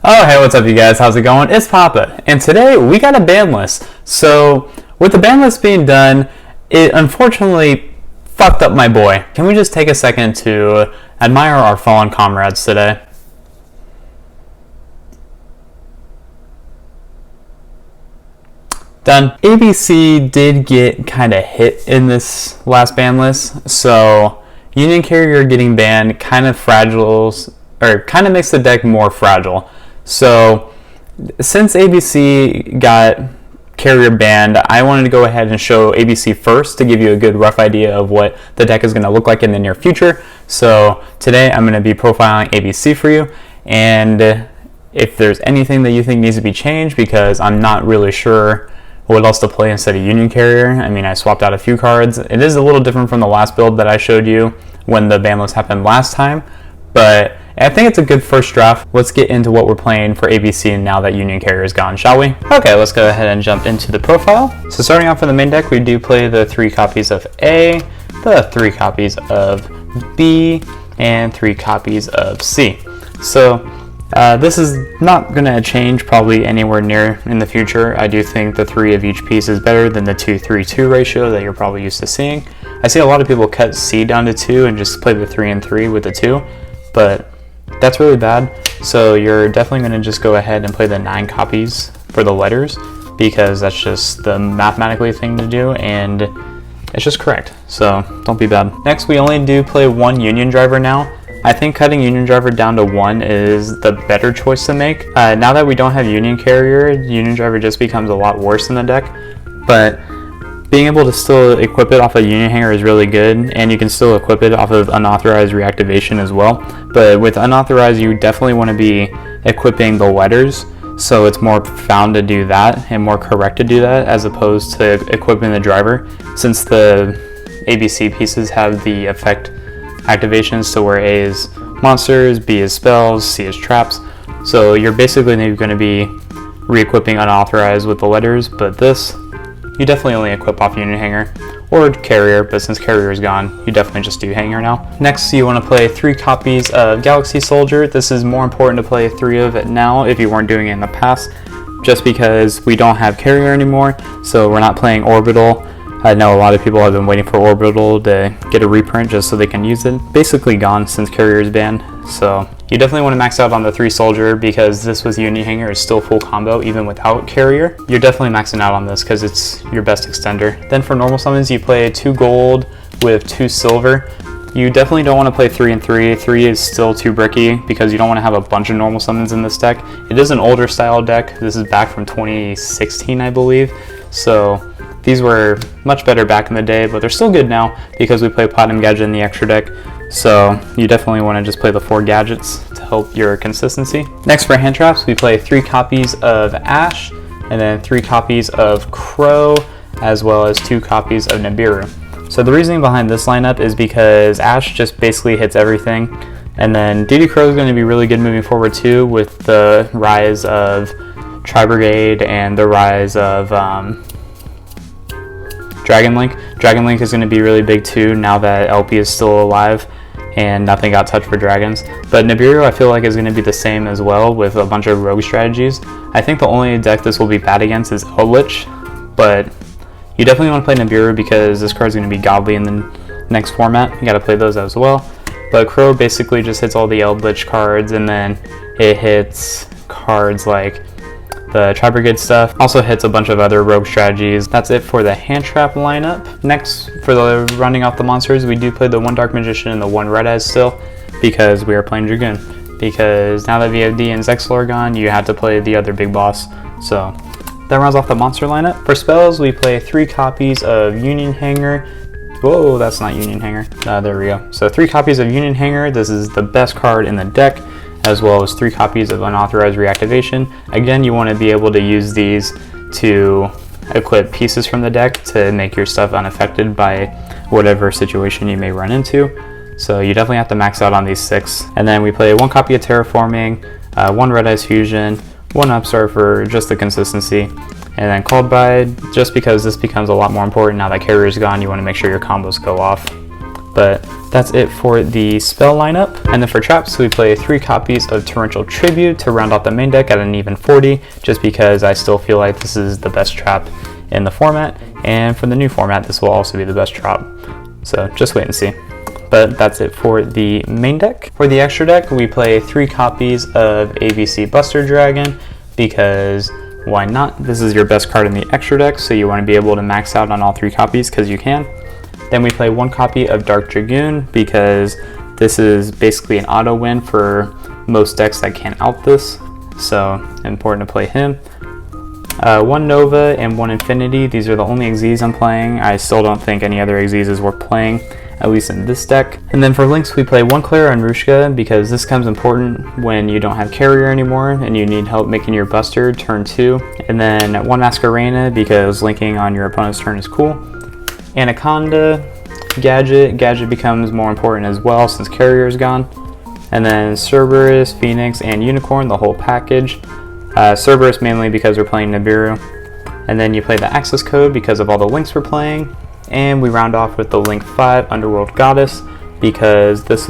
Oh, hey, what's up, you guys? How's it going? It's Papa, and today we got a ban list. So, with the ban list being done, it unfortunately fucked up my boy. Can we just take a second to admire our fallen comrades today? Done. ABC did get kind of hit in this last ban list, so Union Carrier getting banned kind of makes the deck more fragile. So since ABC got Carrier banned, I wanted to go ahead and show ABC first to give you a good rough idea of what the deck is going to look like in the near future. So today I'm going to be profiling ABC for you, and if there's anything that you think needs to be changed, because I'm not really sure what else to play instead of Union Carrier. I mean, I swapped out a few cards. It is a little different from the last build that I showed you when the ban list happened last time, but I think it's a good first draft. Let's get into what we're playing for ABC now that Union Carrier is gone, shall we? Okay, let's go ahead and jump into the profile. So starting off for the main deck, we do play the 3 copies of A, the 3 copies of B, and 3 copies of C. So this is not going to change probably anywhere near in the future. I do think the 3 of each piece is better than the 2-3-2 ratio that you're probably used to seeing. I see a lot of people cut C down to 2 and just play the 3 and 3 with the 2, but that's really bad. So you're definitely going to just go ahead and play the 9 copies for the letters, because that's just the mathematically thing to do, and it's just correct. So don't be bad. Next, we only do play 1 Union Driver now. I think cutting Union Driver down to 1 is the better choice to make. Now that we don't have Union Carrier, Union Driver just becomes a lot worse in the deck, but being able to still equip it off a Union Hanger is really good, and you can still equip it off of unauthorized reactivation as well. But with unauthorized, you definitely want to be equipping the letters, so it's more found to do that and more correct to do that as opposed to equipping the driver, since the ABC pieces have the effect activations to where A is monsters, B is spells, C is traps. So you're basically going to be re-equipping unauthorized with the letters, but this you definitely only equip off Union Hanger or Carrier, but since Carrier is gone, you definitely just do Hanger now. Next, you want to play 3 copies of Galaxy Soldier. This is more important to play 3 of it now if you weren't doing it in the past, just because we don't have Carrier anymore, so we're not playing Orbital. I know a lot of people have been waiting for Orbital to get a reprint just so they can use it. Basically gone since Carrier is banned, so you definitely want to max out on the 3 Soldier, because this with Union Hanger is still full combo even without Carrier. You're definitely maxing out on this because it's your best extender. Then for normal summons, you play 2 gold with 2 silver. You definitely don't want to play 3 and 3. 3 is still too bricky because you don't want to have a bunch of normal summons in this deck. It is an older style deck. This is back from 2016, I believe. So these were much better back in the day, but they're still good now because we play Platinum Gadget in the extra deck. So you definitely want to just play the 4 gadgets to help your consistency. Next, for hand traps, we play 3 copies of Ash, and then 3 copies of Crow, as well as 2 copies of Nibiru. So the reasoning behind this lineup is because Ash just basically hits everything, and then DD Crow is going to be really good moving forward too, with the rise of Tri-Brigade and the rise of Dragon Link. Dragon Link is going to be really big too now that LP is still alive and nothing got touched for dragons. But Nibiru, I feel like, is going to be the same as well with a bunch of rogue strategies. I think the only deck this will be bad against is Eldritch, but you definitely want to play Nibiru because this card is going to be godly in the next format. You got to play those as well. But Crow basically just hits all the Eldritch cards, and then it hits cards like the Tri-Brigade stuff, also hits a bunch of other rogue strategies. That's it for the hand trap lineup. Next, for the running off the monsters, we do play the 1 Dark Magician and the 1 Red Eyes still, because we are playing Dragoon. Because now that VFD and Zexal are gone, you had to play the other big boss. So that runs off the monster lineup. For spells, we play 3 copies of Union Hanger. Whoa, that's not Union Hanger. There we go. So 3 copies of Union Hanger. This is the best card in the deck, as well as 3 copies of unauthorized reactivation. Again, you want to be able to use these to equip pieces from the deck to make your stuff unaffected by whatever situation you may run into. So you definitely have to max out on these 6. And then we play 1 copy of Terraforming, 1 Red Eyes Fusion, 1 Upstart for just the consistency, and then Called By, just because this becomes a lot more important now that Carrier's gone. You want to make sure your combos go off. But that's it for the spell lineup. And then for traps, we play 3 copies of Torrential Tribute to round out the main deck at an even 40, just because I still feel like this is the best trap in the format. And for the new format, this will also be the best trap. So just wait and see. But that's it for the main deck. For the extra deck, we play 3 copies of ABC Buster Dragon, because why not? This is your best card in the extra deck, so you want to be able to max out on all 3 copies because you can. Then we play 1 copy of Dark Dragoon, because this is basically an auto win for most decks that can't out this, so important to play him. 1 Nova and 1 Infinity. These are the only XZs I'm playing. I still don't think any other XZs is worth playing, at least in this deck. And then for links, we play 1 Clara and Rushka, because this comes important when you don't have carrier anymore and you need help making your Buster turn 2. And then 1 Masquerena, because linking on your opponent's turn is cool. Anaconda, Gadget becomes more important as well since carrier is gone. And then Cerberus, Phoenix, and Unicorn, the whole package. Cerberus mainly because we're playing Nibiru. And then you play the access code because of all the links we're playing. And we round off with the link 5 Underworld Goddess, because this,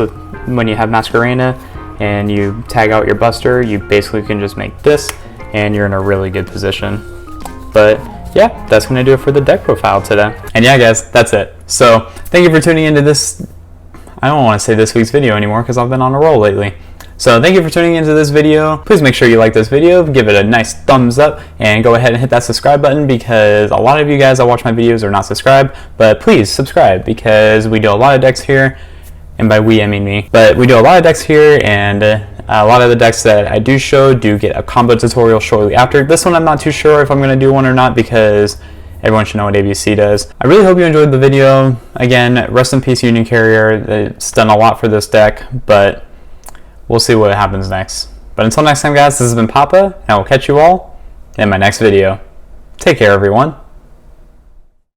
when you have Masquerena and you tag out your Buster, you basically can just make this and you're in a really good position. But yeah, that's going to do it for the deck profile today. And yeah, guys, that's it. So thank you for tuning into this. I don't want to say this week's video anymore because I've been on a roll lately. So thank you for tuning into this video. Please make sure you like this video, give it a nice thumbs up, and go ahead and hit that subscribe button, because a lot of you guys that watch my videos are not subscribed. But please subscribe, because we do a lot of decks here, and by we I mean me. But we do a lot of decks here, and a lot of the decks that I do show do get a combo tutorial shortly after. This one I'm not too sure if I'm going to do one or not, because everyone should know what ABC does. I really hope you enjoyed the video. Again, rest in peace Union Carrier. It's done a lot for this deck, but we'll see what happens next. But until next time, guys, this has been Papa, and I will catch you all in my next video. Take care, everyone.